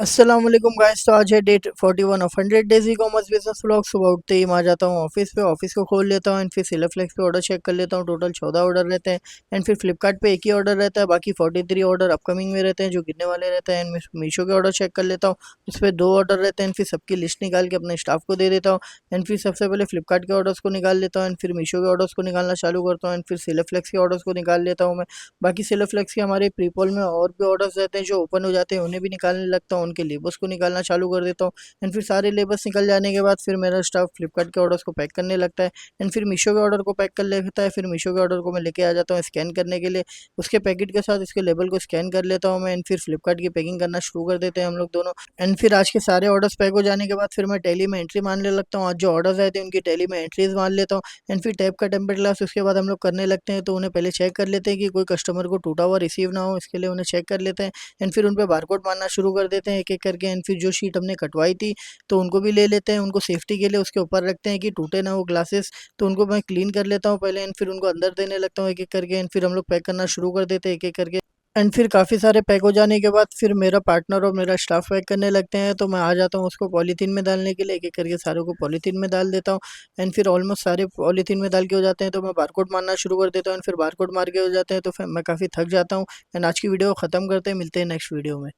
अस्सलाम वालेकुम गाइस। तो आज है date 41 of 100 days e commerce business vlog. सुबह उठते ही मैं आ जाता हूँ ऑफिस पे। ऑफिस को खोल लेता हूँ एंड फिर सेलर फ्लेक्स पे ऑर्डर चेक कर लेता हूँ। टोटल 14 ऑर्डर रहते हैं एंड फिर फ्लिपकार्ट पे एक ही ऑर्डर रहता है। बाकी 43 ऑर्डर अपकमिंग में रहते हैं जो गिरने वाले रहते हैं। एंड मीशो के ऑर्डर चेक कर लेता हूँ, उस पर 2 ऑर्डर रहते हैं। फिर सबकी लिस्ट निकाल के अपने स्टाफ को दे देता हूँ एंड फिर सबसे पहले फ्लिपकार्ट के ऑर्डर्स को निकाल लेता हूँ एंड फिर मीशो के ऑर्डर्स को निकालना चालू करता हूँ एंड फिर सेलर फ्लेक्स के ऑर्डर्स को निकाल लेता हूँ मैं। बाकी सेलर फ्लेक्स के हमारे प्रीपोल में और भी ऑर्डर्स रहते हैं जो ओपन हो जाते हैं, उन्हें भी निकालने लगता हूँ, उनके लेबर्स को निकालना चालू कर देता हूँ एंड फिर सारे लेबर्स निकल जाने के बाद फिर मेरा स्टाफ फ्लिपकार्ट के ऑर्डर्स को पैक करने लगता है एंड फिर मीशो के ऑर्डर को पैक कर लेता है। फिर मीशो के ऑर्डर को मैं लेके आ जाता हूँ स्कैन करने के लिए, उसके पैकेट के साथ इसके लेबल को स्कैन कर लेता हूँ मैं एंड फिर फ्लिपकार्ट की पैकिंग करना शुरू कर देते हैं हम लोग दोनों। एंड फिर आज के सारे ऑर्डर्स पैक हो जाने के बाद फिर मैं टैली में एंट्री मारने लगता हूँ। आज जो ऑर्डर्स आए थे उनकी टैली में एंट्रीज मान लेता हूँ एंड फिर टैब का टेम्पर ग्लास उसके बाद हम लोग करने लगते हैं। तो उन्हें पहले चेक कर लेते हैं कि कोई कस्टमर को टूटा हुआ रिसीव ना हो, इसके लिए उन्हें चेक कर लेते हैं एंड फिर उन पर बारकोड मारना शुरू कर देते हैं एक एक करके। एंड फिर जो शीट हमने कटवाई थी तो उनको भी ले लेते हैं, उनको सेफ्टी के लिए उसके ऊपर रखते हैं कि टूटे ना वो ग्लासेस। तो उनको मैं क्लीन कर लेता हूँ पहले एंड फिर उनको अंदर देने लगता हूँ एक एक करके एंड फिर हम लोग पैक करना शुरू कर देते हैं एक एक करके। एंड फिर काफ़ी सारे पैक हो जाने के बाद फिर मेरा पार्टनर और मेरा स्टाफ पैक करने लगते हैं। तो मैं आ जाता हूँ उसको पॉलीथीन में डालने के लिए, एक एक करके सारों को पॉलीथीन में डाल देता हूँ एंड फिर ऑलमोस्ट सारे पॉलीथीन में डाल के हो जाते हैं। तो मैं बारकोड मारना शुरू कर देता हूँ एंड फिर बारकोड मार के हो जाते हैं। तो फिर मैं काफ़ी थक जाता हूँ एंड आज की वीडियो को ख़त्म करते हैं, मिलते हैं नेक्स्ट वीडियो में।